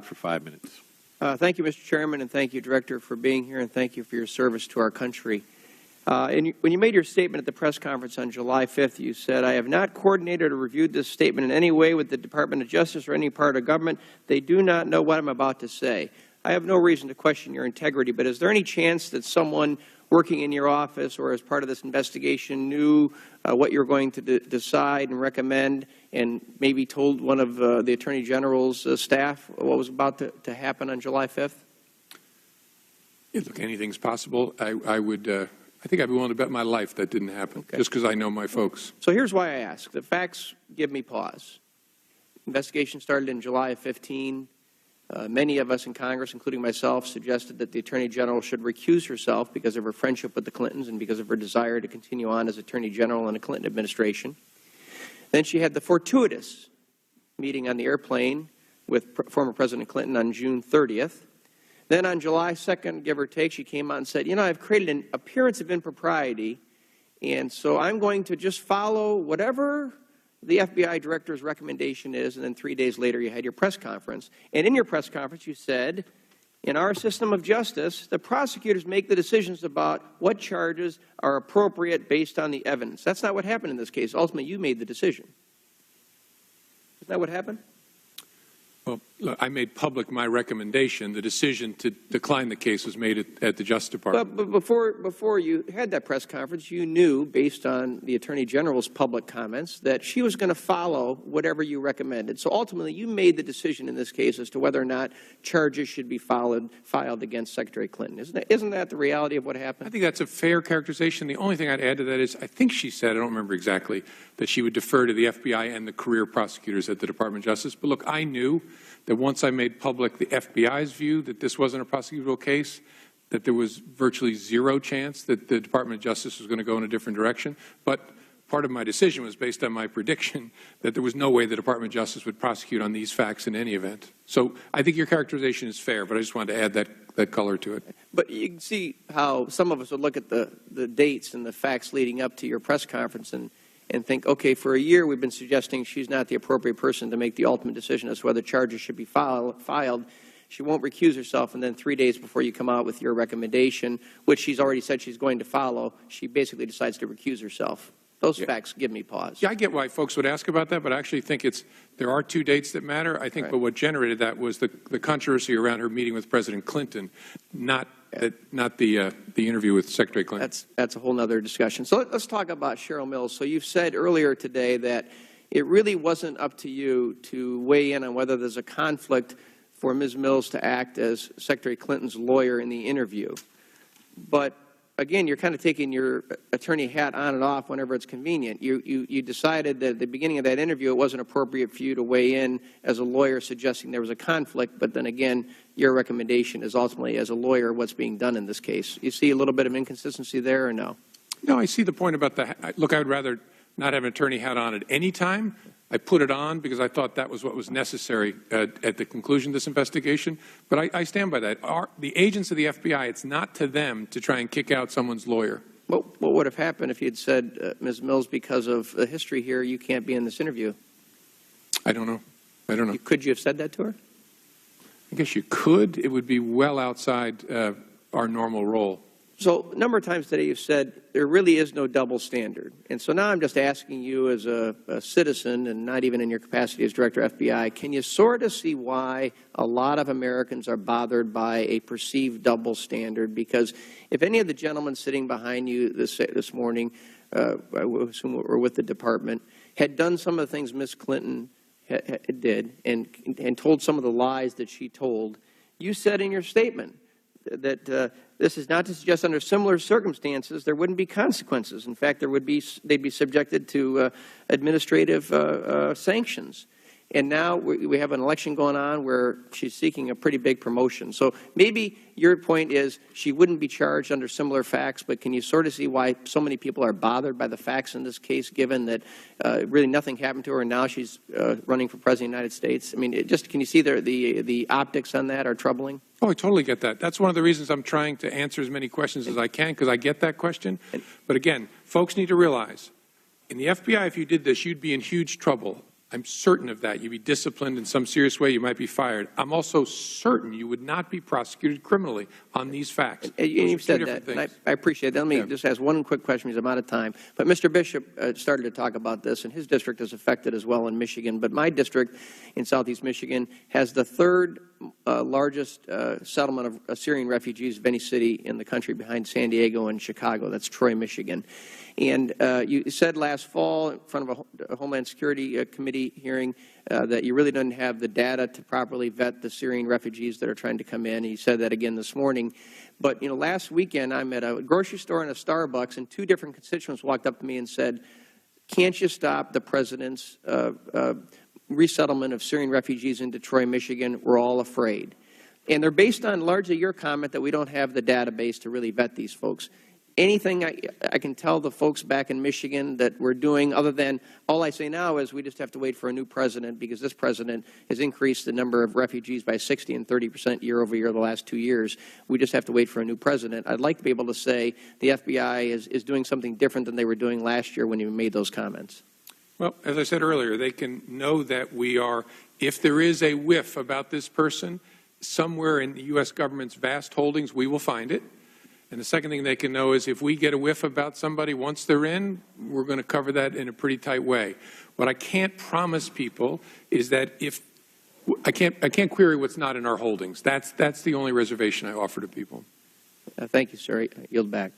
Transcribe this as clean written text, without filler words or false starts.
For 5 minutes. Thank you, Mr. Chairman, and thank you, Director, for being here, and thank you for your service to our country. When you made your statement at the press conference on July 5th, you said, "I have not coordinated or reviewed this statement in any way with the Department of Justice or any part of government. They do not know what I'm about to say." I have no reason to question your integrity, but is there any chance that someone working in your office or as part of this investigation knew what you were going to decide and recommend, and maybe told one of the Attorney General's staff what was about to happen on July 5th? Yeah, look, anything's possible. I think I'd be willing to bet my life that didn't happen, okay, just because I know my folks. So here's why I ask. The facts give me pause. Investigation started in July of 15. Many of us in Congress, including myself, suggested that the Attorney General should recuse herself because of her friendship with the Clintons and because of her desire to continue on as Attorney General in the Clinton administration. Then she had the fortuitous meeting on the airplane with former President Clinton on June 30th. Then on July 2nd, give or take, she came out and said, "You know, I've created an appearance of impropriety, and so I'm going to just follow whatever the FBI Director's recommendation is," and then 3 days later you had your press conference. And in your press conference you said, "In our system of justice, the prosecutors make the decisions about what charges are appropriate based on the evidence." That's not what happened in this case. Ultimately, you made the decision. Isn't that what happened? Well, look, I made public my recommendation. The decision to decline the case was made at the Justice Department. But before you had that press conference, you knew, based on the Attorney General's public comments, that she was going to follow whatever you recommended. So ultimately, you made the decision in this case as to whether or not charges should be filed against Secretary Clinton. Isn't that the reality of what happened? I think that's a fair characterization. The only thing I'd add to that is I think she said, I don't remember exactly, that she would defer to the FBI and the career prosecutors at the Department of Justice. But look, I knew that once I made public the FBI's view that this wasn't a prosecutable case, that there was virtually zero chance that the Department of Justice was going to go in a different direction. But part of my decision was based on my prediction that there was no way the Department of Justice would prosecute on these facts in any event. So I think your characterization is fair, but I just wanted to add that color to it. But you can see how some of us would look at the dates and the facts leading up to your press conference and think, okay, for a year we've been suggesting she's not the appropriate person to make the ultimate decision as to whether charges should be filed. She won't recuse herself, and then 3 days before you come out with your recommendation, which she's already said she's going to follow, she basically decides to recuse herself. Those facts give me pause. Yeah, I get why folks would ask about that, but I actually think there are two dates that matter. I think, right, but what generated that was the controversy around her meeting with President Clinton, not the interview with Secretary Clinton. That's a whole other discussion. So let's talk about Cheryl Mills. So you've said earlier today that it really wasn't up to you to weigh in on whether there's a conflict for Ms. Mills to act as Secretary Clinton's lawyer in the interview. But again, you're kind of taking your attorney hat on and off whenever it's convenient. You decided that at the beginning of that interview it wasn't appropriate for you to weigh in as a lawyer suggesting there was a conflict, but then again, your recommendation is ultimately, as a lawyer, what's being done in this case. You see a little bit of inconsistency there, or no? No, I see the point about look, I would rather not have an attorney hat on at any time. I put it on because I thought that was what was necessary at the conclusion of this investigation. But I stand by that. The agents of the FBI, it's not to them to try and kick out someone's lawyer. What would have happened if you had said, Ms. Mills, because of the history here, you can't be in this interview? I don't know. I don't know. Could you have said that to her? I guess you could. It would be well outside our normal role. So a number of times today you've said there really is no double standard. And so now I'm just asking you as a citizen, and not even in your capacity as Director of FBI, can you sort of see why a lot of Americans are bothered by a perceived double standard? Because if any of the gentlemen sitting behind you this morning, I assume were with the Department, had done some of the things Ms. Clinton did and told some of the lies that she told, you said in your statement that this is not to suggest under similar circumstances there wouldn't be consequences. In fact, they'd be subjected to administrative sanctions. And now we have an election going on where she's seeking a pretty big promotion. So maybe your point is she wouldn't be charged under similar facts, but can you sort of see why so many people are bothered by the facts in this case, given that really nothing happened to her and now she's running for President of the United States? I mean, can you see the optics on that are troubling? Oh, I totally get that. That's one of the reasons I'm trying to answer as many questions as I can, because I get that question. But again, folks need to realize, in the FBI, if you did this, you'd be in huge trouble. I'm certain of that. You'd be disciplined in some serious way. You might be fired. I'm also certain you would not be prosecuted criminally on these facts. And you've said that, and I appreciate that. Let me just ask one quick question because I'm out of time. But Mr. Bishop started to talk about this, and his district is affected as well in Michigan. But my district in southeast Michigan has the third largest settlement of Syrian refugees of any city in the country behind San Diego and Chicago. That's Troy, Michigan. And you said last fall in front of a Homeland Security Committee hearing that you really didn't have the data to properly vet the Syrian refugees that are trying to come in. And you said that again this morning. But, you know, last weekend I'm at a grocery store and a Starbucks, and two different constituents walked up to me and said, can't you stop the President's resettlement of Syrian refugees into Troy, Michigan? We're all afraid. And they're based on largely your comment that we don't have the database to really vet these folks. Anything I can tell the folks back in Michigan that we're doing other than all I say now is we just have to wait for a new president because this president has increased the number of refugees by 60% and 30% year over year the last 2 years. We just have to wait for a new president. I'd like to be able to say the FBI is doing something different than they were doing last year when you made those comments. Well, as I said earlier, they can know that we are, if there is a whiff about this person, somewhere in the U.S. government's vast holdings, we will find it. And the second thing they can know is if we get a whiff about somebody once they're in, we're going to cover that in a pretty tight way. What I can't promise people is that if I can't query what's not in our holdings. That's the only reservation I offer to people. Thank you, sir. I yield back.